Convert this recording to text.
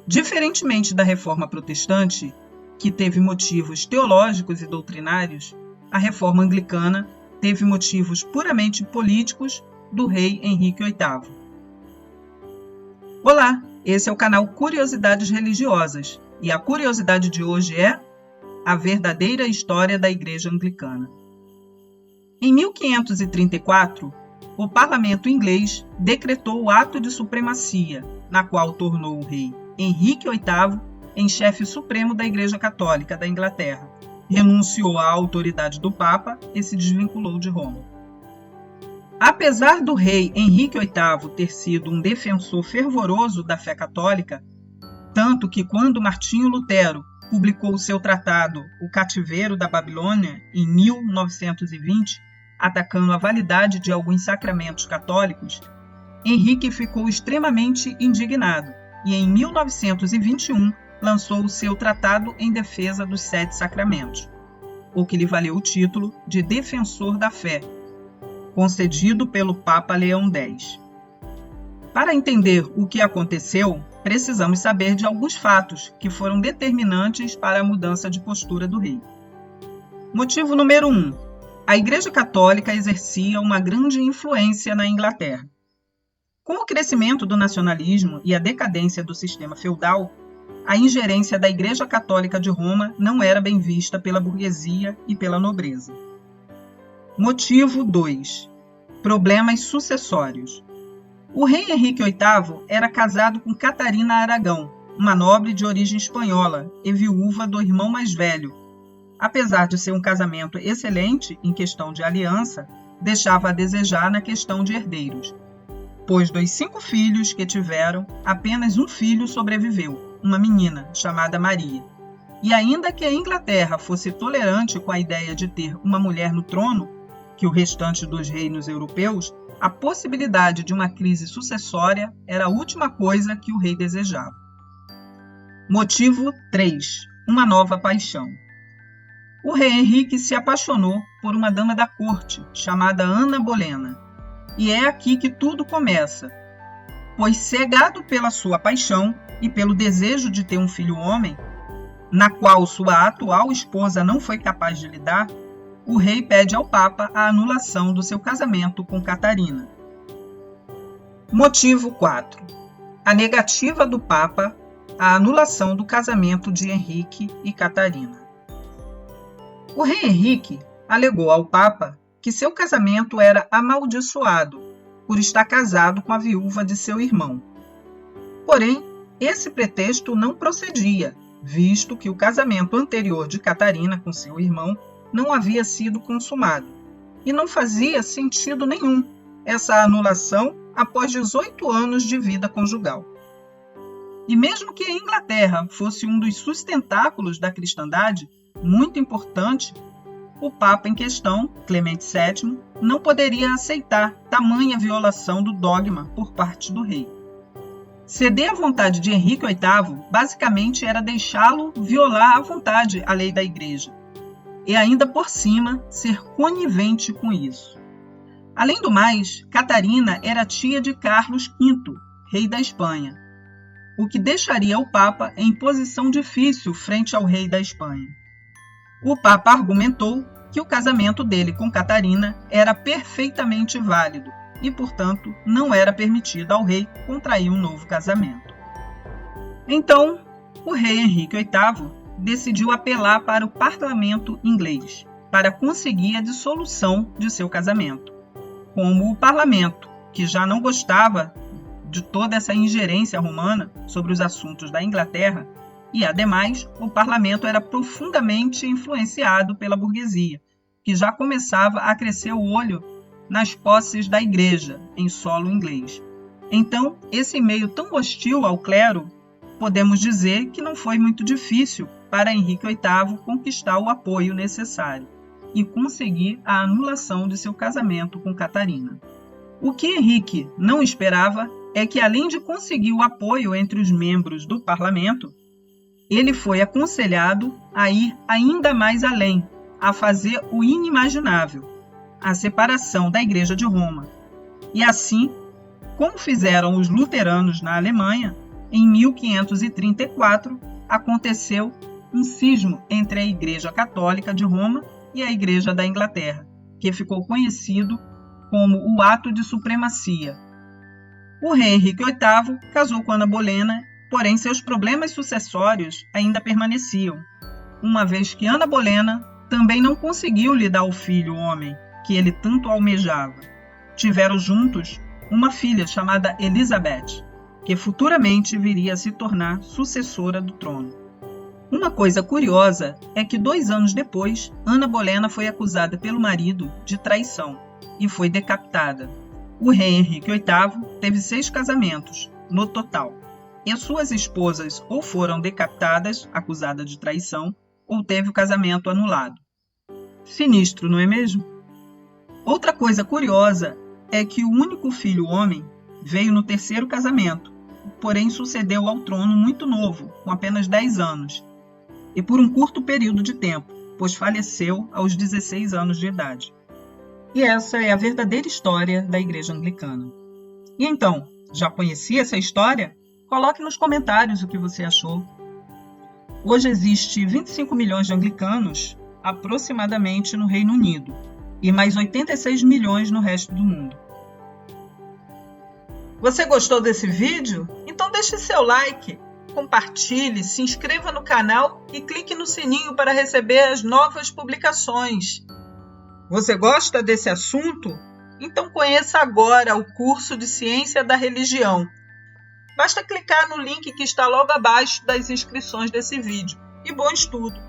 Diferentemente da Reforma Protestante, que teve motivos teológicos e doutrinários, a Reforma Anglicana teve motivos puramente políticos do rei Henrique VIII. Olá, esse é o canal Curiosidades Religiosas e a curiosidade de hoje é a verdadeira história da Igreja Anglicana. Em 1534, o parlamento inglês decretou o ato de supremacia, na qual tornou o rei Henrique VIII em chefe supremo da Igreja Católica da Inglaterra, renunciou à autoridade do Papa e se desvinculou de Roma. Apesar do rei Henrique VIII ter sido um defensor fervoroso da fé católica, tanto que quando Martinho Lutero publicou seu tratado O Cativeiro da Babilônia, em 1920, atacando a validade de alguns sacramentos católicos, Henrique ficou extremamente indignado e, em 1921, lançou o seu tratado em defesa dos 7 sacramentos, o que lhe valeu o título de Defensor da Fé, concedido pelo Papa Leão X. Para entender o que aconteceu, precisamos saber de alguns fatos que foram determinantes para a mudança de postura do rei. Motivo número 1. A Igreja Católica exercia uma grande influência na Inglaterra. Com o crescimento do nacionalismo e a decadência do sistema feudal, a ingerência da Igreja Católica de Roma não era bem vista pela burguesia e pela nobreza. Motivo 2. Problemas sucessórios. O rei Henrique VIII era casado com Catarina Aragão, uma nobre de origem espanhola e viúva do irmão mais velho. Apesar de ser um casamento excelente em questão de aliança, deixava a desejar na questão de herdeiros, pois dos 5 filhos que tiveram, apenas um filho sobreviveu, uma menina chamada Maria. E ainda que a Inglaterra fosse tolerante com a ideia de ter uma mulher no trono, que o restante dos reinos europeus, a possibilidade de uma crise sucessória era a última coisa que o rei desejava. Motivo 3. Uma nova paixão. O rei Henrique se apaixonou por uma dama da corte, chamada Ana Bolena. E é aqui que tudo começa, pois cegado pela sua paixão e pelo desejo de ter um filho homem, na qual sua atual esposa não foi capaz de lidar, o rei pede ao Papa a anulação do seu casamento com Catarina. Motivo 4. A negativa do Papa à anulação do casamento de Henrique e Catarina. O rei Henrique alegou ao Papa que seu casamento era amaldiçoado por estar casado com a viúva de seu irmão. Porém, esse pretexto não procedia, visto que o casamento anterior de Catarina com seu irmão não havia sido consumado, e não fazia sentido nenhum essa anulação após 18 anos de vida conjugal. E mesmo que a Inglaterra fosse um dos sustentáculos da cristandade, muito importante, o Papa em questão, Clemente VII, não poderia aceitar tamanha violação do dogma por parte do rei. Ceder à vontade de Henrique VIII basicamente era deixá-lo violar à vontade a lei da Igreja, e ainda por cima ser conivente com isso. Além do mais, Catarina era tia de Carlos V, rei da Espanha, o que deixaria o Papa em posição difícil frente ao rei da Espanha. O Papa argumentou que o casamento dele com Catarina era perfeitamente válido e, portanto, não era permitido ao rei contrair um novo casamento. Então, o rei Henrique VIII decidiu apelar para o parlamento inglês para conseguir a dissolução de seu casamento. Como o parlamento, que já não gostava de toda essa ingerência romana sobre os assuntos da Inglaterra, e, ademais, o parlamento era profundamente influenciado pela burguesia, que já começava a crescer o olho nas posses da igreja em solo inglês. Então, esse meio tão hostil ao clero, podemos dizer que não foi muito difícil para Henrique VIII conquistar o apoio necessário e conseguir a anulação de seu casamento com Catarina. O que Henrique não esperava é que, além de conseguir o apoio entre os membros do parlamento, ele foi aconselhado a ir ainda mais além, a fazer o inimaginável, a separação da Igreja de Roma. E assim, como fizeram os luteranos na Alemanha, em 1534, aconteceu um cisma entre a Igreja Católica de Roma e a Igreja da Inglaterra, que ficou conhecido como o Ato de Supremacia. O rei Henrique VIII casou com Ana Bolena, porém seus problemas sucessórios ainda permaneciam, uma vez que Ana Bolena também não conseguiu lhe dar o filho homem que ele tanto almejava. Tiveram juntos uma filha chamada Elizabeth, que futuramente viria a se tornar sucessora do trono. Uma coisa curiosa é que 2 anos depois, Ana Bolena foi acusada pelo marido de traição e foi decapitada. O rei Henrique VIII teve 6 casamentos, no total, e suas esposas ou foram decapitadas, acusadas de traição, ou teve o casamento anulado. Sinistro, não é mesmo? Outra coisa curiosa é que o único filho homem veio no 3º casamento, porém sucedeu ao trono muito novo, com apenas 10 anos, e por um curto período de tempo, pois faleceu aos 16 anos de idade. E essa é a verdadeira história da Igreja Anglicana. E então, já conhecia essa história? Coloque nos comentários o que você achou. Hoje existe 25 milhões de anglicanos, aproximadamente no Reino Unido, e mais 86 milhões no resto do mundo. Você gostou desse vídeo? Então deixe seu like, compartilhe, se inscreva no canal e clique no sininho para receber as novas publicações. Você gosta desse assunto? Então conheça agora o curso de Ciência da Religião. Basta clicar no link que está logo abaixo das inscrições desse vídeo. E bom estudo!